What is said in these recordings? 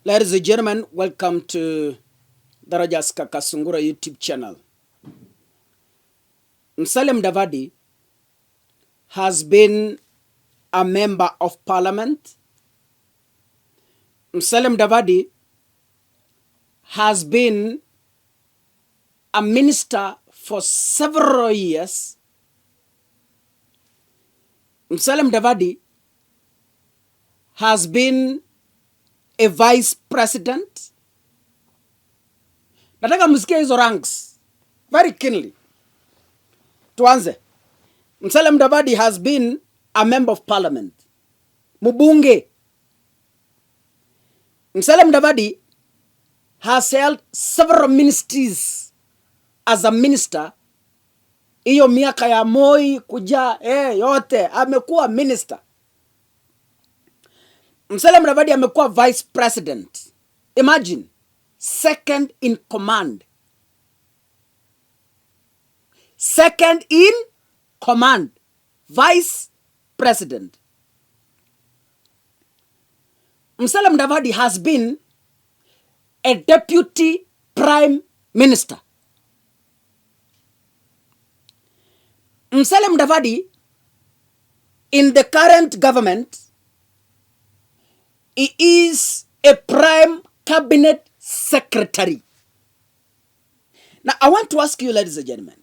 Ladies and gentlemen, welcome to the Rogers Kakasungura YouTube channel. Musalia Mudavadi has been a member of parliament. Musalia Mudavadi has been a minister for several years. Musalia Mudavadi has been a vice president. Nataka msikie hizo ranks very keenly. Tuanze. Musalia Mudavadi has been a member of parliament. Mbunge. Musalia Mudavadi has held several ministries as a minister. Iyo miaka ya Moi kuja yote amekuwa minister. Musalia Mudavadi amekuwa vice president. Imagine, second in command. Second in command, vice president. Musalia Mudavadi has been a deputy prime minister. Musalia Mudavadi, in the current government, he is a prime cabinet secretary. Now, I want to ask you, ladies and gentlemen,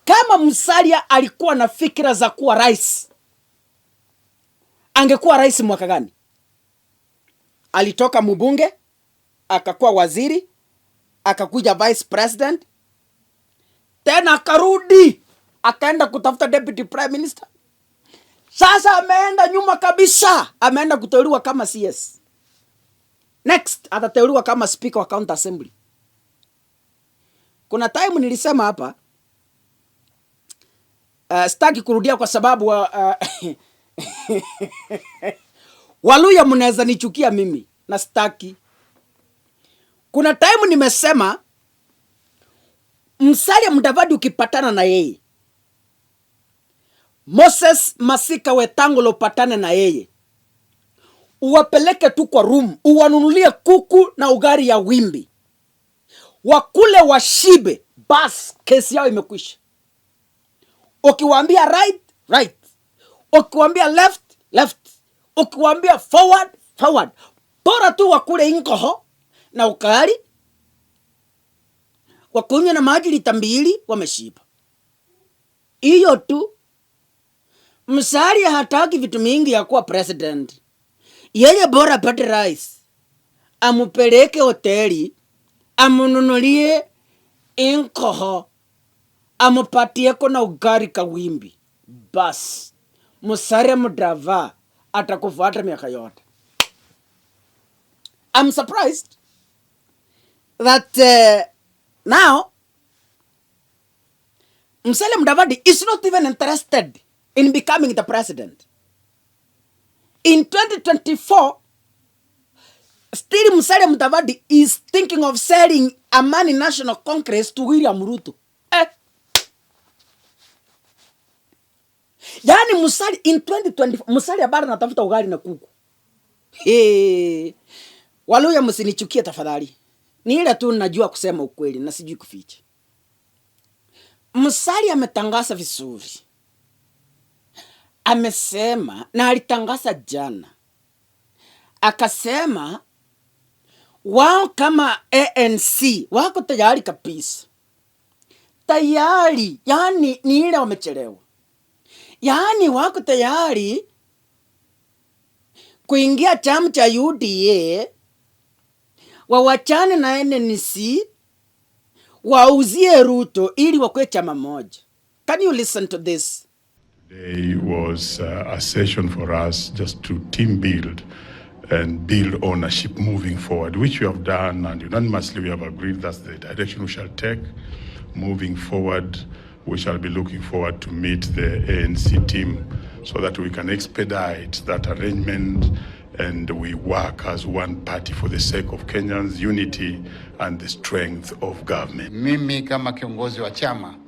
kama Musalia alikuwa na fikira za kuwa rais, angekuwa rais mwaka gani? Alitoka mbunge, akakuwa waziri, akakuja vice president, tena akarudi, akaenda kutafuta deputy prime minister. Sasa ameenda nyuma kabisa, ameenda kuteuliwa kama CS. Next, atateuliwa kama speaker wa county assembly. Kuna time nilisema hapa, sitaki kurudia kwa sababu Waluya mnaweza nichukia mimi na sitaki. Kuna time nimesema Musalia Mudavadi ukipatana na yeye, Moses Masika Wetangula upatane na yeye, uwapeleke tu kwa room, uwanunulie kuku na ugari ya wimbi, wakule washibe, bas kesi yao imekwisha. Ukiwaambia right, right. Ukiwaambia left, left. Ukiwaambia forward, forward. Bora tu wakule inkoho na ukari, wakunywe na maji lita 2, wameshiba. Iyo tu. Musalia hataki vitu mingi ya kuwa president. Yeye bora pate rais, amupeleke hoteli, amununulie inkoho, amupatie na ugari kawimbi. Bas, Musalia Mudavadi atakufuata miaka yote. I'm surprised that now Musalia Mudavadi is not even interested in becoming the president. In 2024, still Musalia Mudavadi is thinking of selling Amani National Congress to William Ruto. Yani Musalia in 2024, Musalia bado natafuta ugali na kuku. Waluya msinichukie tafadhali. Ni ile tu najua kusema ukweli na sijui kuficha. Musalia ametangaza vizuri. Amesema na alitangaza jana. Akasema wao kama ANC wako tayari kabisa. Tayari, yani ni ile wamechelewa. Yani wako tayari kuingia chama cha UDA, wawachane na NNC, wauzie Ruto ili wakwe chama moja. Can you listen to this? Today was a session for us just to team build and build ownership moving forward, which we have done, and unanimously we have agreed that's the direction we shall take moving forward. We shall be looking forward to meet the ANC team so that we can expedite that arrangement and we work as one party for the sake of Kenyans' unity and the strength of government. Mimi kama kiongozi wa chama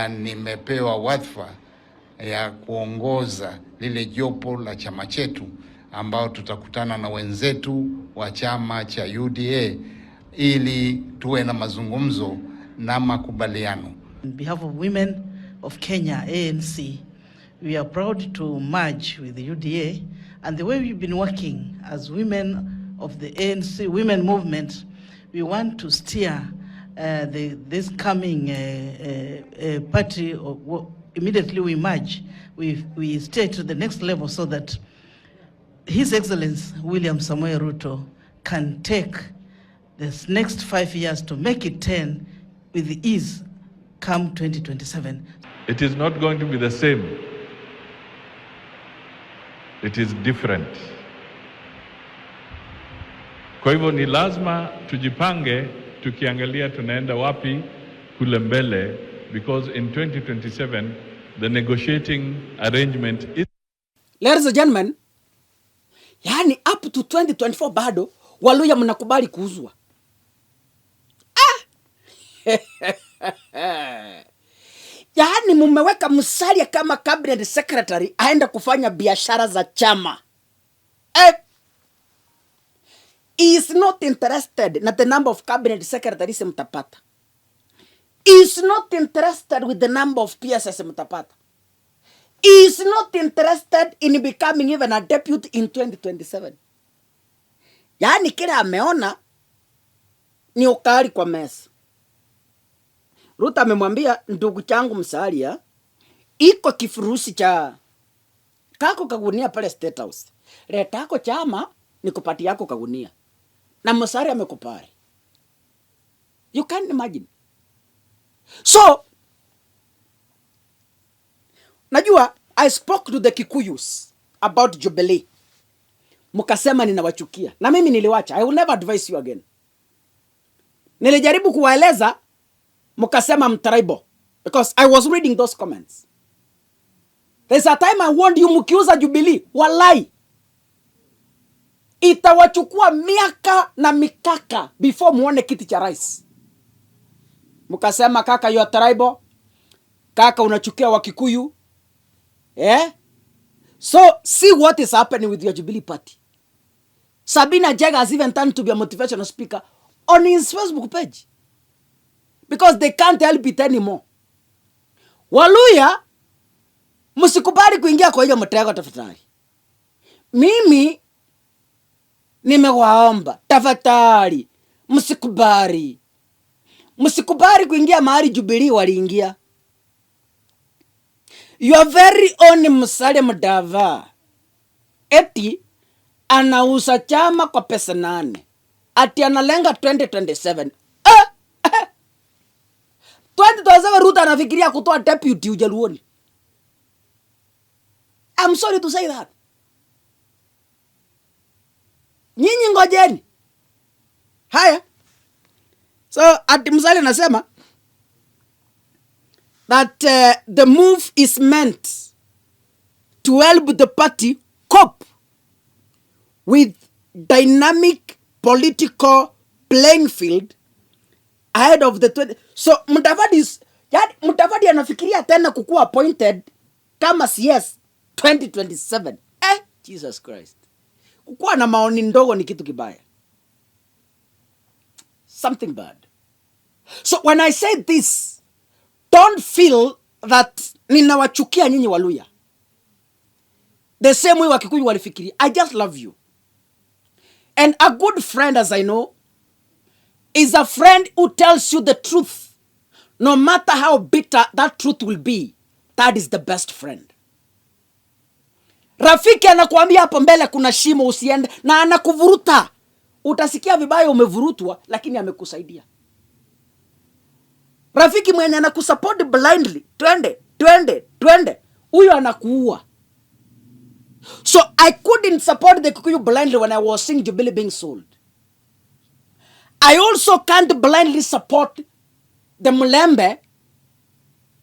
nimepewa wadhifa ya kuongoza lile jopo la chama chetu ambao tutakutana na wenzetu wa chama cha UDA ili tuwe na mazungumzo na makubaliano. On behalf of women of Kenya, ANC, we are proud to merge with the UDA, and the way we've been working as women of the ANC women movement, we want to steer this coming party immediately we merge. We stay to the next level so that His Excellency William Samoei Ruto can take this next 5 years to make it 10 with ease come 2027. It is not going to be the same. It is different. Kwa hivyo ni lazima tujipange tukiangalia tunaenda wapi kule mbele, because in 2027 the negotiating arrangement is... Ladies and gentlemen, yani up to 2024 bado Waluya mnakubali kuuzwa. Yani mumeweka Musalia kama cabinet secretary aenda kufanya biashara za chama. He is not interested na the number of cabinet secretaries mtapata. He is not interested with the number of PSS mtapata. He is not interested in becoming even a deputy in 2027. Yani kila ameona ni ukali kwa mesa. Ruto amemwambia ndugu changu Musalia, iko kifurushi cha kako kagunia pale State House. Leta yako chama nikupati yako kagunia. Na Musalia amekupari. You can't imagine. So, najua, I spoke to the Kikuyus about Jubilee. Mukasema ninawachukia. Na mimi niliwacha. I will never advise you again. Nilijaribu kuwaeleza, mukasema mtraibo. Because I was reading those comments. There's a time I warned you mukiuza Jubilee. Walai. Itawachukua miaka na mikaka before muone kiti cha rais. Mukasema kaka you are tribal. Kaka unachukia wa Kikuyu. So see what is happening with your Jubilee party. Sabina Jega has even turned to be a motivational speaker on his Facebook page. Because they can't help it anymore. Waluya, msikubali kuingia kwa hiyo mtego tafadhali. Mimi nimewaomba tafadhali msikubali. Msikubali kuingia mahali Jubilee waliingia. Your very own Musalia Mudavadi eti anauza chama kwa pesa 8. Ati analenga 2027. 2027 Ruto anafikiria kutoa deputy Ujaluoni. I'm sorry to say that. Nyinyi ngojeni. Haya. So ati Musalia anasema that the move is meant to help the party cope with dynamic political playing field ahead of the 20... So Mudavadi anafikiria tena kukuwa appointed kama CS 2027. Jesus Christ. Kukuwa na maoni ndogo ni kitu kibaya. Something bad. So when I say this, don't feel that ninawachukia nyinyi Waluya. The same way Wakikuyu walifikiria. I just love you. And a good friend, as I know, is a friend who tells you the truth. No matter how bitter that truth will be, that is the best friend. Rafiki anakuambia hapo mbele kuna shimo usiende na anakuvuruta. Utasikia vibaya umevurutwa lakini amekusaidia. Rafiki mwenye anakusupport blindly, twende, huyo anakuua. So I couldn't support the Kikuyu blindly when I was seeing Jubilee being sold. I also can't blindly support the Mulembe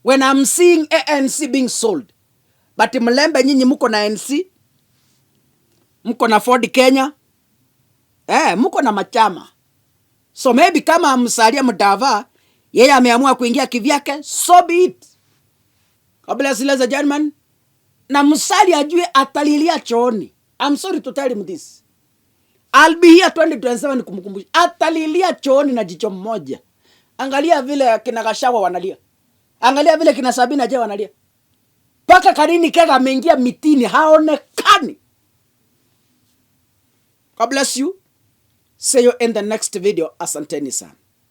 when I'm seeing ANC being sold. But Mulembe nyinyi muko na ANC, muko na Ford Kenya, muko na machama. So maybe kama Musalia Mudavadi yeye ameamua kuingia kivyake, so be it. God bless you, ladies and gentlemen. Na Musalia ajue atalilia chooni. I'm sorry to tell him this. I'll be here 2027 kumkumbusha. Atalilia chooni na jicho mmoja. Angalia vile kina Gachagua wanalia. Angalia vile kina Sabina je wanalia. Paka Karine Kega ameingia mitini haonekani. God bless you. See you in the next video. Asanteni sana.